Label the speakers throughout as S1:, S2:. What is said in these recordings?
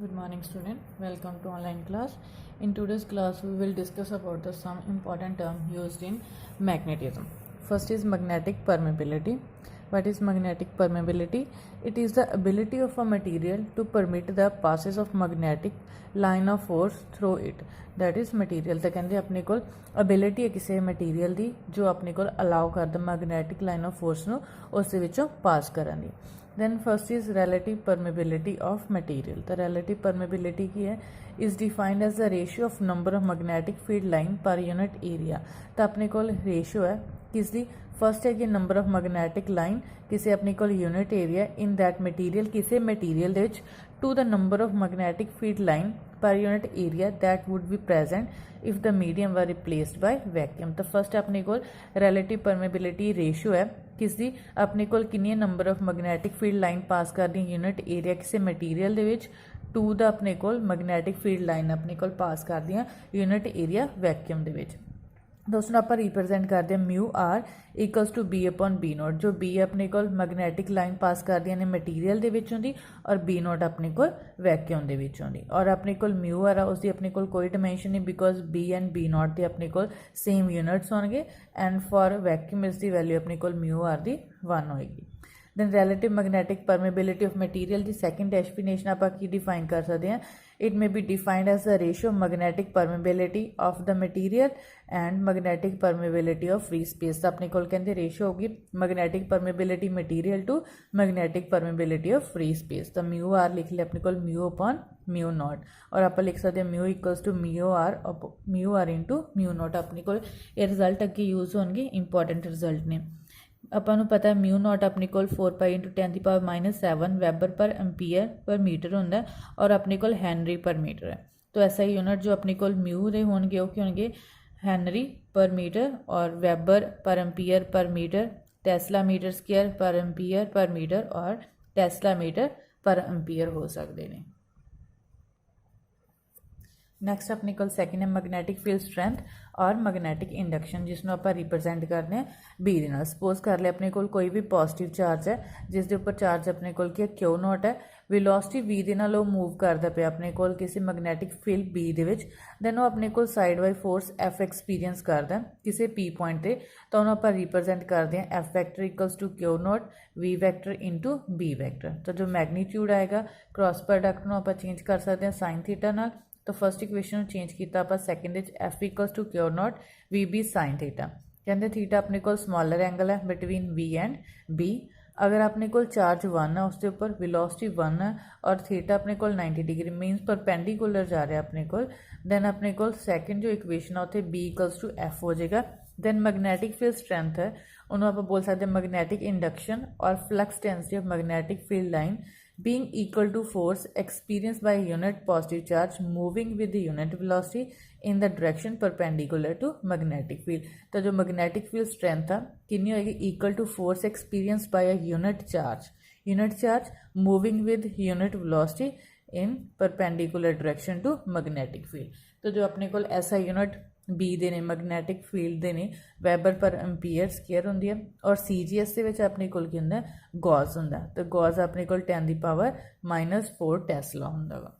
S1: Good morning student, welcome to online class. In today's class we will discuss about the some important term used in magnetism. First is magnetic permeability. What is magnetic permeability? It is the ability of a material to permit the passage of magnetic line of force through it. That is material ਤਾਂ ਕਹਿੰਦੇ ਆਪਣੇ ਕੋਲ ability ਹੈ ਕਿਸੇ material ਦੀ ਜੋ ਆਪਣੇ ਕੋਲ allow ਕਰਦਾ ਮੈਗਨੈਟਿਕ ਲਾਈਨ ਆਫ ਫੋਰਸ ਨੂੰ ਉਸ ਦੇ ਵਿੱਚੋਂ ਪਾਸ ਕਰਨ ਦੀ। Then first is relative permeability of material. The relative permeability की है is defined as the ratio of number of magnetic field line per unit area. तो अपने को ratio है किसकी फर्स्ट है कि नंबर ऑफ मैगनैटिक लाइन किसी अपने को unit area in that material किसी मटीरियल दे to the number of magnetic field line per unit area that would be present if the medium were replaced by vacuum. तो first अपने को relative permeability ratio है किसकी अपने को किन्नी number of magnetic field line pass कर दी यूनिट एरिया किसी मटीरियल दे विच टू द अपने को मैगनैटिक फील्ड लाइन अपने को पास कर दी यूनिट एरिया वैक्यूम दे विच। दोस्तों आप रिप्रजेंट करते हैं mu R equals to B upon B naught जो बी अपने को मैगनैटिक लाइन पास कर दी ने मटीरियल दे विचों दी और बी नोट अपने को वैक्यूम दे विचों दी और अपने को म्यू आर उसकी अपने को कोई डिमेंशन नहीं because B and B naught के अपने को सेम यूनिट्स होंगे एंड फॉर वैक्यूम इसकी वैल्यू अपने को म्यू आर दी 1 होएगी। Then relative magnetic permeability of material की सैकेंड डेफिनेशन आप डिफाइन कर सकते हैं। It may be defined as the ratio of magnetic permeability of the material and magnetic permeability of free space. अपने को कहते रेशियो होगी magnetic permeability material to magnetic permeability of free space. तो mu R लिख लिया अपने को mu upon mu not और आप लिख सकते हैं mu equals to mu R into mu naught. अपने को ये रिजल्ट अगे यूज होंगे इंपॉर्टेंट रिजल्ट ने। अपन पता है म्यू नॉट अपने को 4 पाई इंटू 10 की पावर -7 वैबर पर एम्पीयर पर मीटर होंगे और अपने को हैनरी पर मीटर है। तो ऐसा ही यूनिट जो अपने को म्यू दे होंगे वो होंगे हैनरी पर मीटर और वैबर पर एम्पीयर पर मीटर टेस्ला मीटर स्क्वायर पर एम्पीयर पर मीटर और टेस्ला मीटर पर एम्पीयर हो सकते हैं। नैक्सट अपने को सैकेंड है मैगनैटिक फील्ड स्ट्रेंथ और मैगनैटिक इंडक्शन जिसनों आप रिप्रजेंट करते हैं बी दे नाल। सपोज कर ले अपने को कोई भी पॉजिटिव चार्ज है जिस दे उपर चार्ज अपने को क्यू नॉट है वेलोसिटी वी दे नाल मूव करता पे अपने को किसी मैगनैटिक फील्ड बी दे विच दैन वो अपने को side by force F experience करता है किसी पी पॉइंट से तो उन्होंने आप रिप्रजेंट करते हैं F vector equals to Q naught V vector into B vector. तो जो मैगनीट्यूड आएगा क्रॉस प्रोडक्ट में आप चेंज कर सकते हैं साइन थीटा नाल। तो फर्स्ट इक्वेशन चेंज किया आप second F equals to Q naught V B sine theta कहते थीटा अपने को स्मॉलर एंगल है बिटवीन वी एंड बी। अगर अपने को चार्ज 1 है उसके उपर वेलोसिटी 1 है और थीटा अपने को 90 डिग्री मीनस परपेंडिकुलर जा रहा है अपने को दैन अपने को सैकेंड जो इक्वेशन है उत्थे बी इक्वल्स टू एफ हो जाएगा। दैन मैगनैटिक फील्ड स्ट्रेंथ है उन्होंने आप बोल सकते हैं मैगनैटिक इंडक्शन और flux density of magnetic field line being equal to force experienced by a unit positive charge moving with the unit velocity in the direction perpendicular to magnetic field। तो जो magnetic field strength था कितनी होगी equal to force experienced by a unit charge moving with unit velocity in perpendicular direction to magnetic field। तो जो अपने को ऐसा यूनिट बी दे ने मैगनैटिक फील्ड दे ने वैबर पर एम्पीयर स्क्वायर होंदी है और सी जी एस के अपने को गॉस होंदा तो गॉस अपने को 10 की पावर -4 टेस्ला होंदा वा।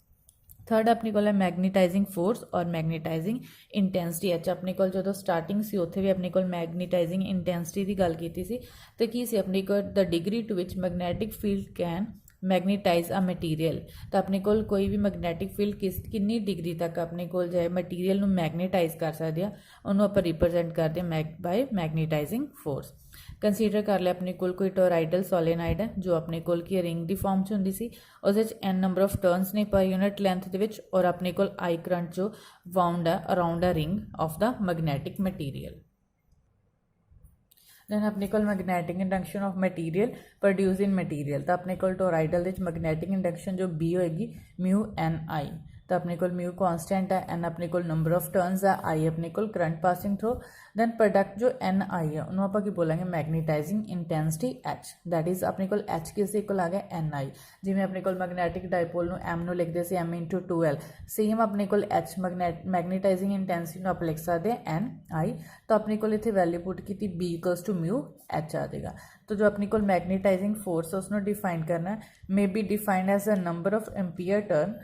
S1: थर्ड अपने को है मैगनीटाइजिंग फोर्स और मैगनीटाइजिंग इंटेंसिटी एच अपने को जो स्टार्टिंग से उत्थे भी अपने को मैगनीटाइजिंग इंटेंसिटी की गल की सी तो की सी अपने को the degree to which magnetic field can magnetize a material. तो अपने को कोई भी मैगनैटिक फील्ड किन्नी डिग्री तक अपने को जो है मटीरियल में मैगनीटाइज कर सकते हैं उन्होंने आप रिप्रजेंट करते हैं बाय मैगनीटाइजिंग फोर्स। कंसीडर कर लिया अपने को कोई टोराइडल सोलेनाइड है जो अपने को रिंग की फॉर्म च होंगी सी उस एन नंबर ऑफ टर्न्स ने पर यूनिट लेंथ के और अपने को आई करंट जो वाउंड है around a ring of the magnetic material. Then अपने को magnetic induction of material produce in material तो अपने को टोराइडल मैगनैटिक इंडक्शन जो बी होएगी म्यू एन आई। तो अपने को म्यू कॉन्स्टेंट है एन अपने को नंबर ऑफ टर्न्स है आई अपने को current passing through then product जो एन आई है उन्होंने आप बोलेंगे magnetising intensity H that is अपने को एच किस इक्वल आ गया एन आई जिमें अपने को मैगनैटिक डायपोल एम लिखते से एम इंटू 2L सेम अपने को एच मैगनीटाइजिंग इंटेंसिटी आप लिख सकते हैं एन आई। तो अपने को इतने वैल्यू पुट की B equals to mu H आ जाएगा। तो जो अपने को मैगनीटाइजिंग फोर्स उसको डिफाइन करना है may be defined as a number of ampere turn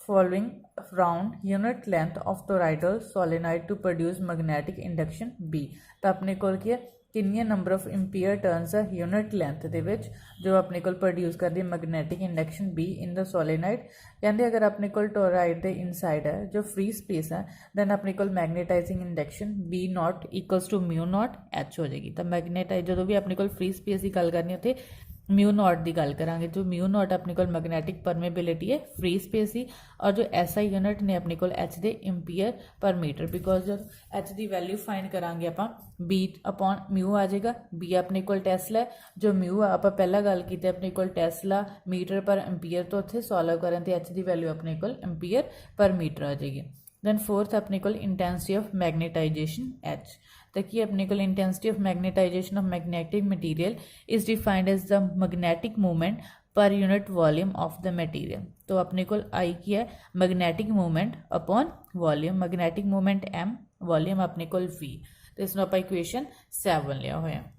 S1: following round unit length of toroidal solenoid to produce magnetic induction B। तो अपने कोल की किन्नियां नंबर ऑफ इंपीयर टर्न्स है यूनिट लेंथ दे विच जो अपने कोल प्रोड्यूस करती है magnetic induction be in the solenoid. कहते अगर अपने कोल टोराइड दे इनसाइड है जो फ्री स्पेस है दैन अपने कोल magnetizing induction B naught equals to mu naught H हो जाएगी। तो मैगनेटाइज जो भी अपने कोल फ्री स्पेस की गल करनी उत्थे म्यू नॉट की गल करांगे। जो म्यू नॉट अपने कोल मैगनैटिक परमेबिलिटी है फ्री स्पेस ही और जो SI यूनिट ने अपने कोल एच दे इंपीयर पर मीटर बिकॉज जो एच की वैल्यू फाइंड करांगे आप बी अपॉन म्यू आ जाएगा। बी अपने कोल टेस्ला है जो म्यू आप पहला गल की अपने कोल टेस्ला मीटर पर एंपीयर तो उत्थे सॉल्व करन ते एच की वैल्यू अपने कोल एंपीयर पर मीटर आ जाएगी। दैन फोर्थ अपने कोल इंटेंसिटी ऑफ मैगनेटाइजेशन एच। तो कि अपने को intensity of magnetisation of magnetic material is defined as the magnetic movement per unit volume of the material. तो अपने को आई की है magnetic movement upon volume, magnetic movement M, volume अपने को V। तो इसमें आप इक्वेशन 7 लिया हुआ है।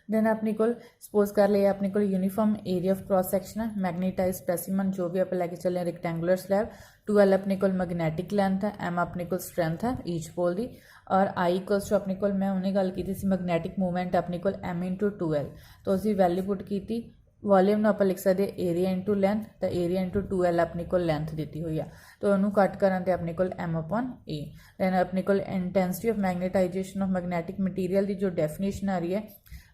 S1: दैन अपने को सपोज कर लिया अपने को uniform area of cross section है मैग्नेटाइज स्पेसिमन जो भी आप लेके चले रेक्टेंगुलर स्लैब 2L अपने को मैग्नेटिक लेंथ है M अपने को स्ट्रेंथ है ईच पोल की और I इक्वल्स टू अपने को मैं उन्हें गल की थी मैग्नेटिक मूवमेंट अपने को M × 2L। तो उसकी वैल्यू पुट की थी वॉल्यूम आप लिख सकते एरिया इंटू लेंथ। तो एरिया इंटू 2L अपने को लेंथ दी हुई है तो उन्होंने कट करते अपने को M/A। दैन अपने को intensity of magnetisation of magnetic material की जो डेफिनेशन आ रही है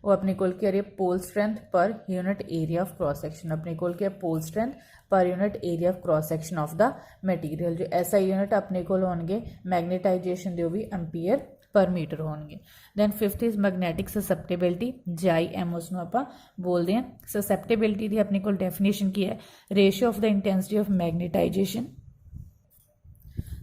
S1: वो अपने को क्या रही है pole strength per unit area of cross section. अपने को क्या pole strength per unit area of cross section of the material. जो SI यूनिट अपने को होंगे मैग्नेटाइजेशन दे भी एंपीयर पर मीटर होंगे। Then fifth is magnetic susceptibility JIM उसनों आप बोलते हैं। ससैप्टेबिलिटी की अपने को डेफिनेशन की है ratio of the intensity of magnetisation.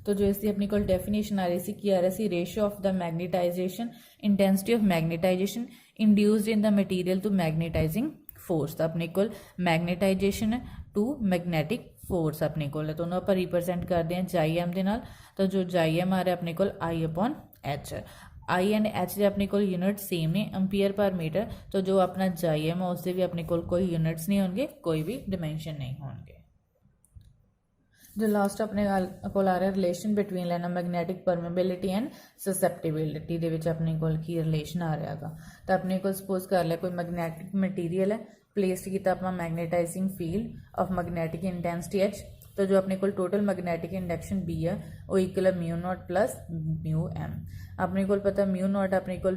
S1: तो जो इसकी अपनी को डेफिनेशन आ रही सी की आ रही सी ratio of the magnetization intensity of magnetization induced in the material to magnetizing force. तो अपने को मैग्नेटाइजेशन है टू मैग्नेटिक फोर्स अपने को तो उन्होंने आप रिप्रजेंट करते हैं JIM के नाल। तो जो JIM आ रहा है अपने को I/H है। I एंड H के अपने को यूनिट सेम ने एंपीयर पर मीटर। तो जो अपना JIM है उससे भी अपने को कोई यूनिट्स नहीं होंगे कोई भी डिमेंशन नहीं होंगे। जो लास्ट अपने को आ रहा है रिलेशन बिटवीन लेना मैग्नेटिक परमेबिलिटी एंड ससैप्टेबिलिटी दे विच अपने को की रिलेशन आ रहा है। तो अपने को सपोज कर लिया कोई मैग्नेटिक मटीरियल है प्लेस्ड किया अपना magnetising field of magnetic intensity H। तो जो अपने को टोटल मैग्नेटिक इंडक्शन B है वो इक्वल है mu naught plus mu M। अपने को पता म्यू नॉट अपने को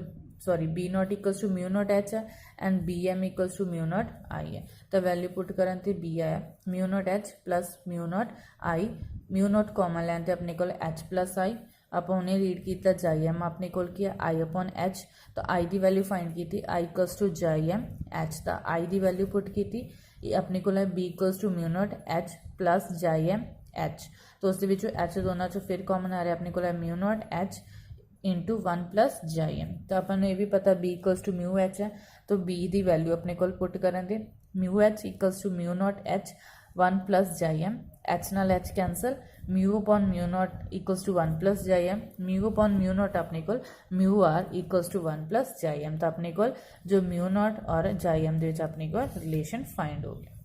S1: B naught equals to mu naught H है and BM equals to mu naught I है। तो वैल्यू पुट करन ते B आया mu naught H plus mu naught I। Mu naught common लैन अपने को H प्लस I आप उन्हें रीड किया JIM अपने को I/H। तो I की वैल्यू फाइंड की थी I equals to JIM H। तो I की वैल्यू पुट की थी अपने को B equals to mu naught H plus JIM H। तो उस H दोनों चो फिर कॉमन आ रहा है अपने को mu naught H into 1 plus JIM। तो अपन ये भी पता B equals to mu H है। तो B की वैल्यू अपने को पुट करेंगे mu H equals to mu naught H 1 plus JIM। H नाल H cancel mu upon mu naught equals to 1 plus JIM। Mu upon mu naught अपने को mu R equals to 1 plus JIM। तो अपने को जो mu naught और JIM अपने को रिलेशन फाइंड हो गया।